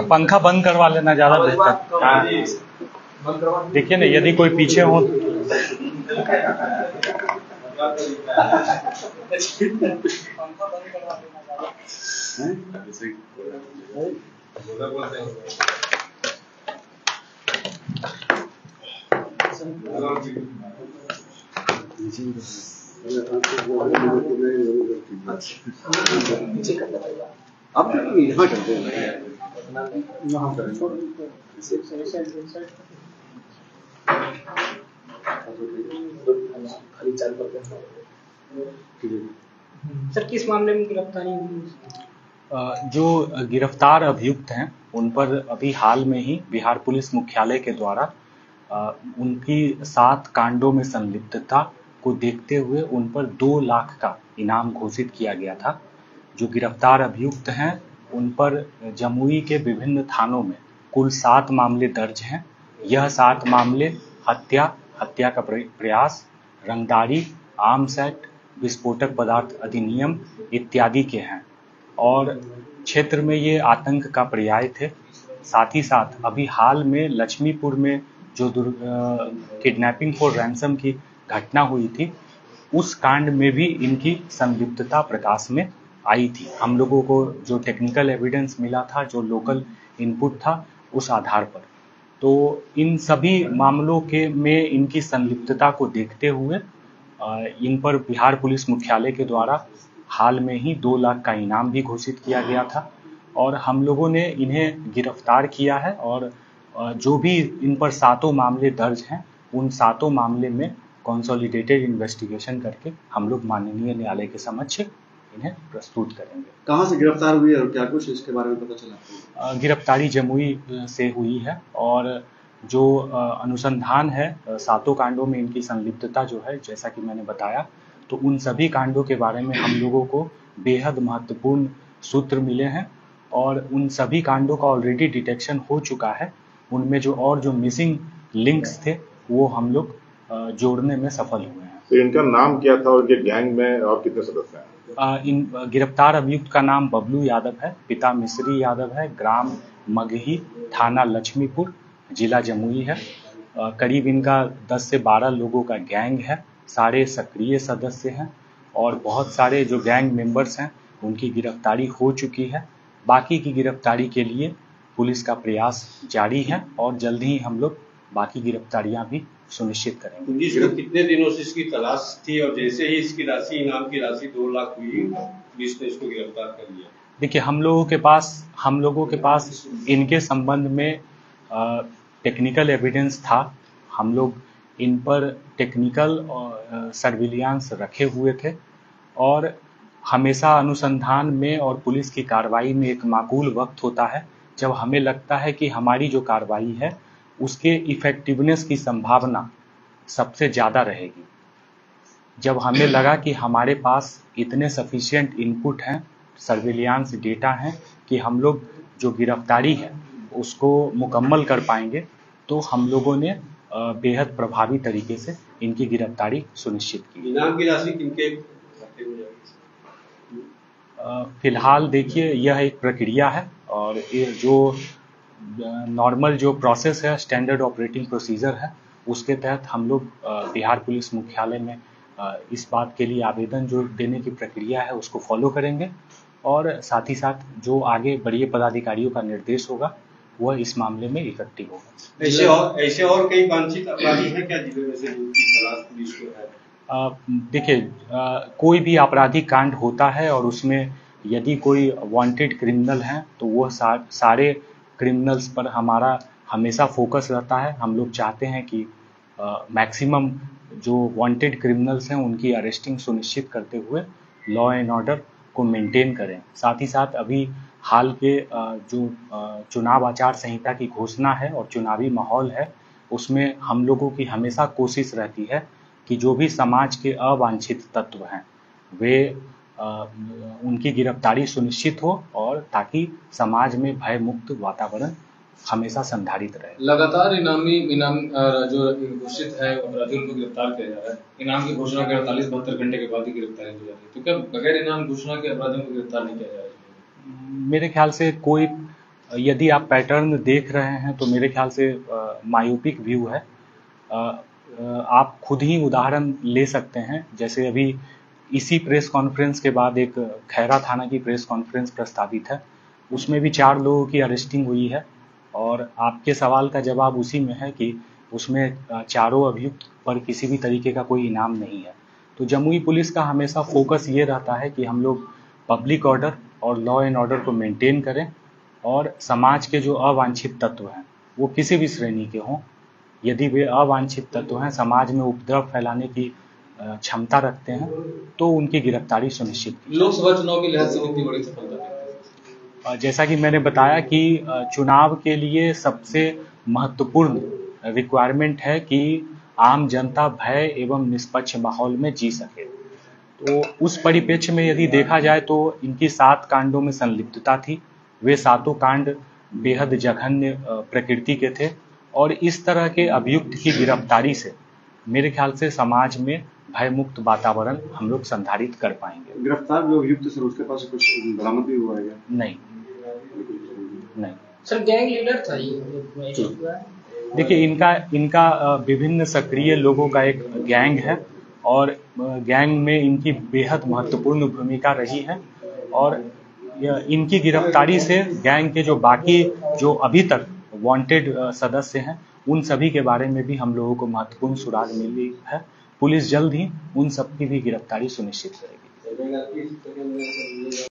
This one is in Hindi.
पंखा बंद करवा लेना ज्यादा बेहतर। देखिए ना, यदि कोई पीछे हो आप यहाँ करते हैं, यहाँ करें सर, किस मामले में गिरफ्तारी हुई? जो गिरफ्तार अभियुक्त हैं उन पर अभी हाल में ही बिहार पुलिस मुख्यालय के द्वारा उनकी 7 कांडों में संलिप्तता को देखते हुए उन पर 2 लाख का इनाम घोषित किया गया था। जो गिरफ्तार अभियुक्त हैं उन पर जमुई के विभिन्न थानों में कुल 7 मामले दर्ज हैं। यह 7 मामले हत्या का प्रयास, रंगदारी, आर्म्स एक्ट, विस्फोटक पदार्थ अधिनियम इत्यादि के हैं और क्षेत्र में ये आतंक का पर्याय थे। साथ ही साथ अभी हाल में लक्ष्मीपुर में जो किडनैपिंग फॉर रैंसम की घटना हुई थी, उस कांड में भी इनकी संलिप्तता प्रकाश में आई थी। हम लोगों को जो टेक्निकल एविडेंस मिला था, जो लोकल इनपुट था, उस आधार पर तो इन सभी मामलों के में इनकी संलिप्तता को देखते हुए इन पर बिहार पुलिस मुख्यालय के द्वारा हाल में ही 2 लाख का इनाम भी घोषित किया गया था और हम लोगों ने इन्हें गिरफ्तार किया है और जो भी इन पर 7 मामले दर्ज हैं, उन 7 मामले में कंसोलिडेटेड इन्वेस्टिगेशन करके हम लोग माननीय न्यायालय के समक्ष इन्हें प्रस्तुत करेंगे। कहाँ से गिरफ्तार हुई और क्या कुछ इसके बारे में पता चला? गिरफ्तारी जमुई से हुई है और जो अनुसंधान है 7 कांडों में इनकी संलिप्तता जो है, जैसा कि मैंने बताया, तो उन सभी कांडों के बारे में हम लोगों को बेहद महत्वपूर्ण सूत्र मिले हैं और उन सभी कांडों का ऑलरेडी डिटेक्शन हो चुका है। उनमें जो मिसिंग लिंक्स थे वो हम लोग जोड़ने में सफल हुए हैं। तो इनका नाम क्या था और इनके गैंग में और कितने सदस्य हैं? इन गिरफ्तार अभियुक्त का नाम बबलू यादव है, पिता मिस्री यादव है, ग्राम मगही, थाना लक्ष्मीपुर, जिला जमुई है। करीब इनका 10 से 12 लोगों का गैंग है, सारे सक्रिय सदस्य हैं और बहुत सारे जो गैंग मेंबर्स हैं उनकी गिरफ्तारी हो चुकी है। बाकी की गिरफ्तारी के लिए पुलिस का प्रयास जारी है और जल्द ही हम लोग बाकी गिरफ्तारियां भी सुनिश्चित करेंगे। पुलिस को कितने दिनों से इसकी तलाश थी और जैसे ही इसकी राशि, इनाम की राशि 2 लाख हुई, पुलिस ने इसको गिरफ्तार कर लिया? देखिए, हम लोगों के पास इनके संबंध में टेक्निकल एविडेंस था। हम लोग इन पर टेक्निकल सर्विलियांस रखे हुए थे और हमेशा अनुसंधान में और पुलिस की कार्रवाई में एक माकूल वक्त होता है जब हमें लगता है कि हमारी जो कार्रवाई है उसके इफेक्टिवनेस की संभावना सबसे ज़्यादा रहेगी। जब हमें लगा कि हमारे पास इतने सफिशिएंट इनपुट हैं, सर्विलियांस डेटा हैं कि हम लोग जो गिरफ्तारी है उसको मुकम्मल कर पाएंगे, तो हम लोगों ने बेहद प्रभावी तरीके से इनकी गिरफ्तारी सुनिश्चित की। इनाम की राशि किनके खाते में जाएगी? फिलहाल देखिए, यह एक प्रक्रिया है और ये जो नॉर्मल जो प्रोसेस है, स्टैंडर्ड ऑपरेटिंग प्रोसीजर है, उसके तहत हम लोग बिहार पुलिस मुख्यालय में इस बात के लिए आवेदन जो देने की प्रक्रिया है उसको फॉलो करेंगे और साथ ही साथ जो आगे बड़े पदाधिकारियों का निर्देश होगा वह इस मामले में इफेक्टिव होगा। ऐसे और कई वांछित अपराधी हैं क्या जिले में से जिनकी तलाश पुलिस को है? देखिए, कोई भी आपराधिक कांड होता है और उसमें यदि कोई वांटेड क्रिमिनल हैं तो वह सारे क्रिमिनल्स पर हमारा हमेशा फोकस रहता है। हम लोग चाहते हैं कि मैक्सिमम जो वांटेड क्रिमिनल्स हैं उनकी अरेस्टिंग सुनिश्चित करते हुए लॉ एंड ऑर्डर को मेंटेन करें। साथ ही साथ अभी हाल के जो चुनाव आचार संहिता की घोषणा है और चुनावी माहौल है, उसमें हम लोगों की हमेशा कोशिश रहती है कि जो भी समाज के अवांछित तत्व हैं वे उनकी गिरफ्तारी सुनिश्चित हो और ताकि समाज में भय मुक्त वातावरण हमेशा संधारित रहे। लगातार इनाम जो घोषित है अपराधियों को गिरफ्तार किया जा रहा है। इनाम की घोषणा के 48-72 घंटे के बाद ही गिरफ्तारी हो जा रही है, तो क्या बगैर इनाम घोषणा के अपराधियों को गिरफ्तार नहीं किया जा रहा है? मेरे ख्याल से कोई, यदि आप पैटर्न देख रहे हैं तो मेरे ख्याल से मायोपिक व्यू है। आप खुद ही उदाहरण ले सकते हैं, जैसे अभी इसी प्रेस कॉन्फ्रेंस के बाद एक खैरा थाना की प्रेस कॉन्फ्रेंस प्रस्तावित है, उसमें भी 4 लोगों की अरेस्टिंग हुई है और आपके सवाल का जवाब उसी में है कि उसमें चारों अभियुक्त पर किसी भी तरीके का कोई इनाम नहीं है। तो जमुई पुलिस का हमेशा फोकस ये रहता है कि हम लोग पब्लिक ऑर्डर और लॉ एंड ऑर्डर को मेंटेन करें और समाज के जो अवांछित तत्व हैं वो किसी भी श्रेणी के हों, यदि वे अवांछित तत्व हैं, समाज में उपद्रव फैलाने की क्षमता रखते हैं, तो उनकी गिरफ्तारी सुनिश्चित की। लोकसभा चुनाव के लिहाज से कितनी बड़ी सफलता? जैसा कि मैंने बताया कि चुनाव के लिए सबसे महत्वपूर्ण रिक्वायरमेंट है कि आम जनता भय एवं निष्पक्ष माहौल में जी सके। तो उस परिप्रेक्ष्य में यदि देखा जाए तो इनकी 7 कांडों में संलिप्तता थी। वे 7 कांड बेहद जघन्य प्रकृति के थे और इस तरह के अभियुक्त की गिरफ्तारी से मेरे ख्याल से समाज में भयमुक्त वातावरण हम लोग संधारित कर पाएंगे। गिरफ्तार जो अभियुक्त सर, उसके पास कुछ बरामद भी हुआ है क्या? नहीं। सर गैंग लीडर था ये? देखिए, इनका विभिन्न सक्रिय लोगों का एक गैंग है और गैंग में इनकी बेहद महत्वपूर्ण भूमिका रही है और इनकी गिरफ्तारी से गैंग के जो बाकी जो अभी तक वांटेड सदस्य हैं उन सभी के बारे में भी हम लोगों को महत्वपूर्ण सुराग मिली है। पुलिस जल्द ही उन सब की भी गिरफ्तारी सुनिश्चित करेगी।